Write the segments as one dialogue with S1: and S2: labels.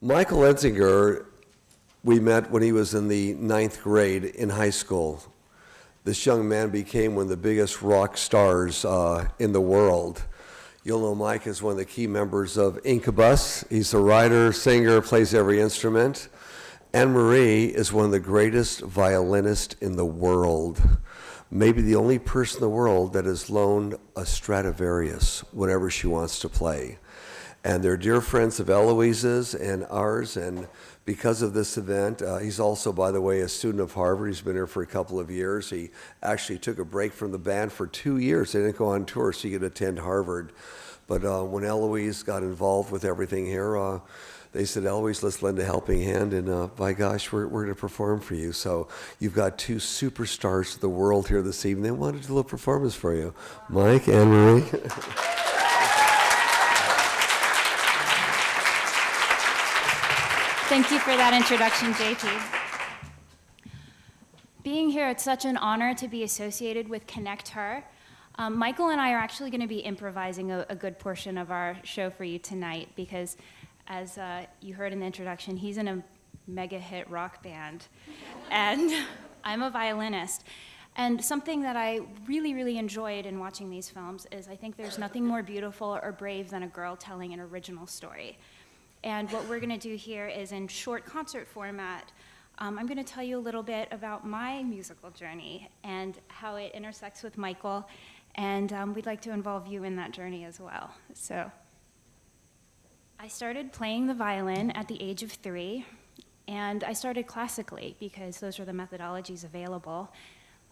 S1: Michael Einziger, we met when he was in the 9th grade in high school. This young man became one of the biggest rock stars in the world. You'll know Mike is one of the key members of Incubus. He's a writer, singer, plays every instrument. Anne-Marie is one of the greatest violinists in the world. Maybe the only person in the world that has loaned a Stradivarius whenever she wants to play. And they're dear friends of Eloise's and ours, and because of this event, he's also, by the way, a student of Harvard. He's been here for a couple of years. He actually took a break from the band for 2 years. They didn't go on tour, so he could attend Harvard. But when Eloise got involved with everything here, they said, Eloise, let's lend a helping hand, and by gosh, we're going to perform for you. So you've got two superstars of the world here this evening. They wanted to do a little performance for you. Mike, Anne-Marie.
S2: Thank you for that introduction, JT. Being here, it's such an honor to be associated with Connecther. Michael and I are actually going to be improvising a good portion of our show for you tonight because, as you heard in the introduction, he's in a mega hit rock band, and I'm a violinist. And something that I really, really enjoyed in watching these films is I think there's nothing more beautiful or brave than a girl telling an original story. And what we're going to do here is in short concert format, I'm going to tell you a little bit about my musical journey and how it intersects with Michael, and we'd like to involve you in that journey as well. So I started playing the violin at the age of 3, and I started classically because those were the methodologies available.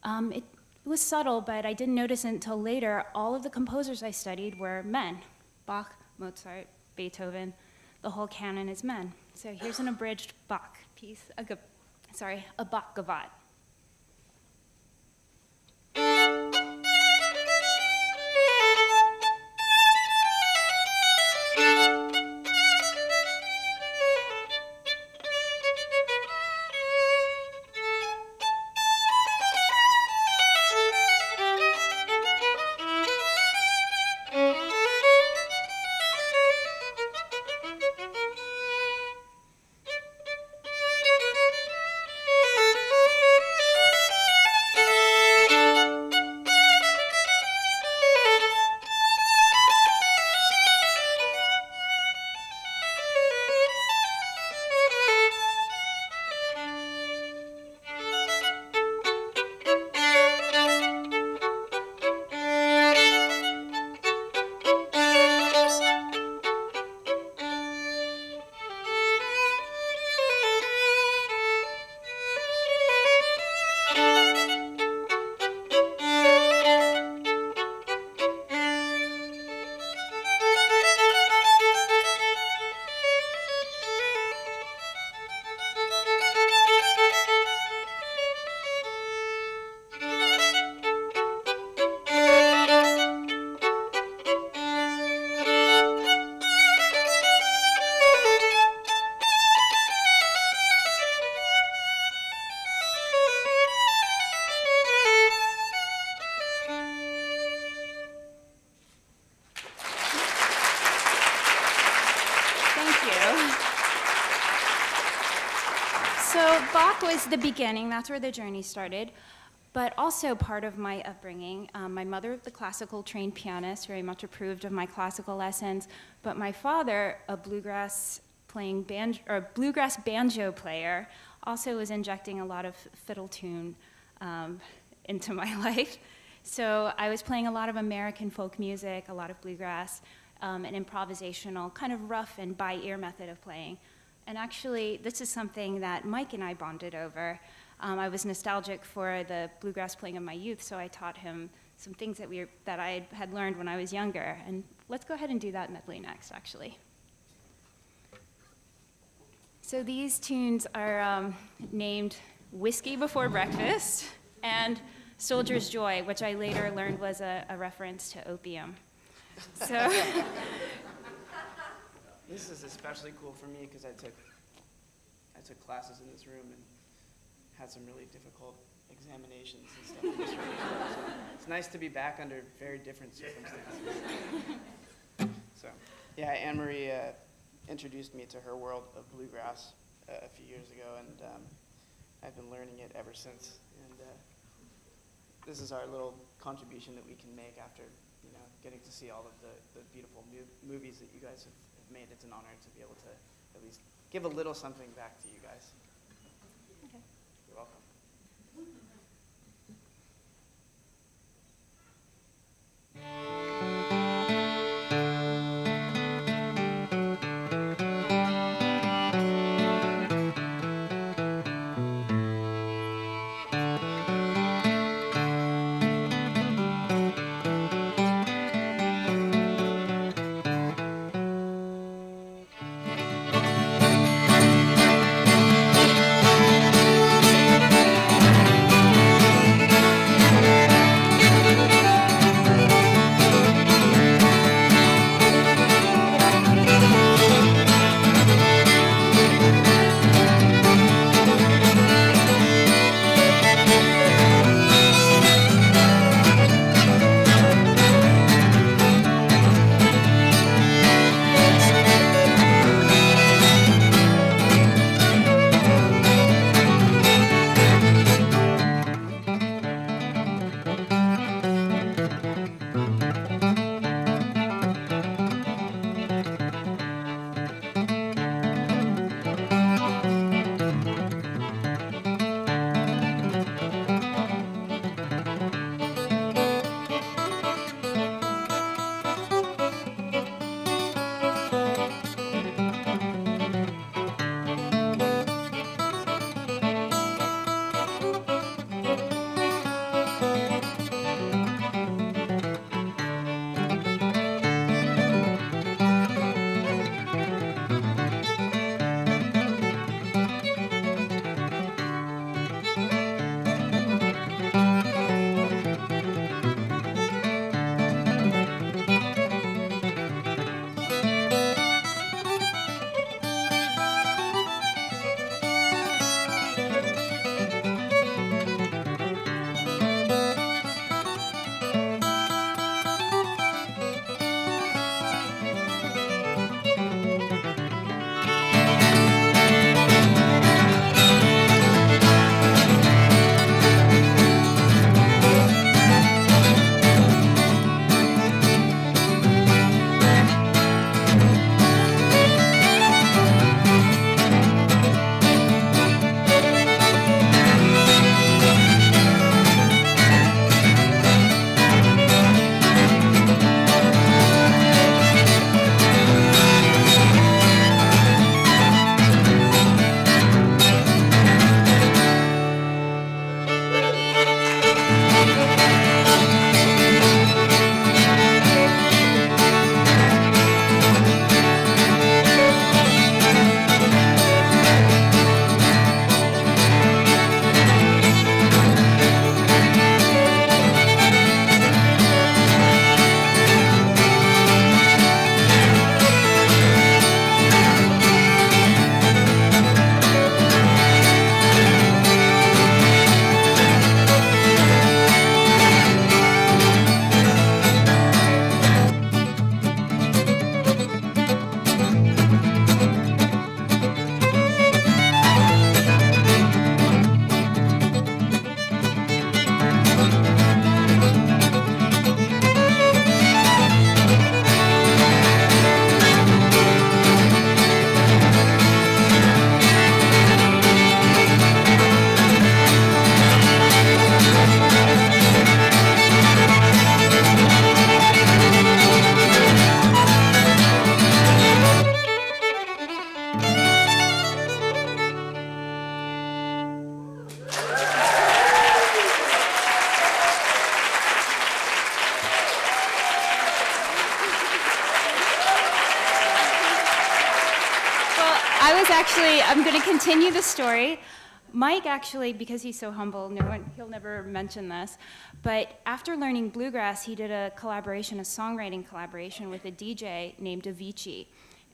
S2: It was subtle, but I didn't notice it until later. All of the composers I studied were men: Bach, Mozart, Beethoven. The whole canon is men. So here's an abridged Bach piece, a Bach gavotte. Bach was the beginning, that's where the journey started, but also part of my upbringing. My mother, the classical trained pianist, very much approved of my classical lessons, but my father, a bluegrass banjo player, also was injecting a lot of fiddle tune into my life. So I was playing a lot of American folk music, a lot of bluegrass, an improvisational, kind of rough and by-ear method of playing. And actually, this is something that Mike and I bonded over. I was nostalgic for the bluegrass playing of my youth, so I taught him some things that I had learned when I was younger. And let's go ahead and do that medley next, actually. So these tunes are named Whiskey Before Breakfast and Soldier's Joy, which I later learned was a reference to opium. So.
S3: This is especially cool for me because I took classes in this room and had some really difficult examinations and stuff in this room. So it's nice to be back under very different circumstances. So, yeah, Anne-Marie introduced me to her world of bluegrass a few years ago, and I've been learning it ever since. And this is our little contribution that we can make after, you know, getting to see all of the beautiful movies that you guys have made. It's an honor to be able to at least give a little something back to you guys.
S2: Okay.
S3: You're welcome.
S2: I'm going to continue the story. Mike actually, because he's so humble, he'll never mention this, but after learning bluegrass, he did a collaboration, a songwriting collaboration with a DJ named Avicii.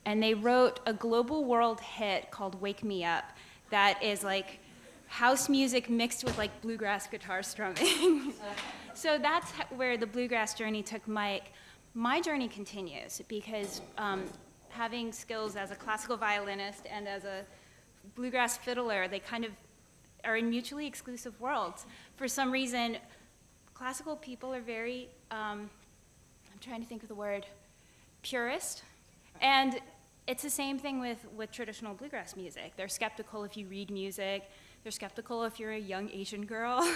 S2: And they wrote a global world hit called Wake Me Up that is like house music mixed with like bluegrass guitar strumming. So that's where the bluegrass journey took Mike. My journey continues because having skills as a classical violinist and as a bluegrass fiddler, they kind of are in mutually exclusive worlds. For some reason, classical people are very, I'm trying to think of the word, purist. And it's the same thing with traditional bluegrass music. They're skeptical if you read music. They're skeptical if you're a young Asian girl.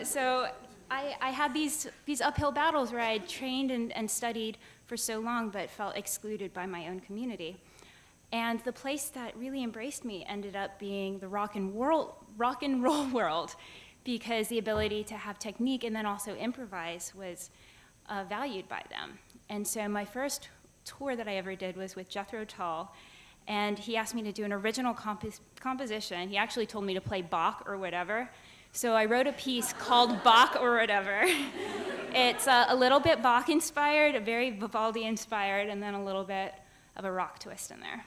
S2: So I had these uphill battles where I had trained and studied for so long but felt excluded by my own community. And the place that really embraced me ended up being the rock and roll world, because the ability to have technique and then also improvise was valued by them. And so my first tour that I ever did was with Jethro Tull, and he asked me to do an original composition. He actually told me to play Bach or whatever. So I wrote a piece called Bach or Whatever. It's a little bit Bach inspired, a very Vivaldi inspired, and then a little bit of a rock twist in there.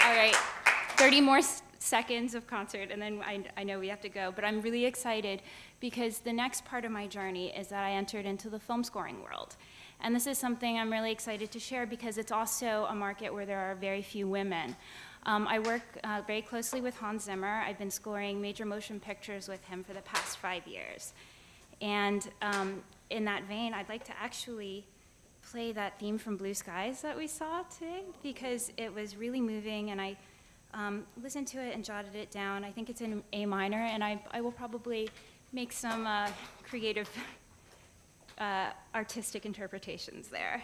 S2: All right, 30 more seconds of concert, and then I know we have to go, but I'm really excited because the next part of my journey is that I entered into the film scoring world. And this is something I'm really excited to share because it's also a market where there are very few women. I work very closely with Hans Zimmer. I've been scoring major motion pictures with him for the past 5 years. And in that vein, I'd like to actually play that theme from Blue Skies that we saw today because it was really moving, and I listened to it and jotted it down. I think it's in A minor, and I will probably make some creative artistic interpretations there.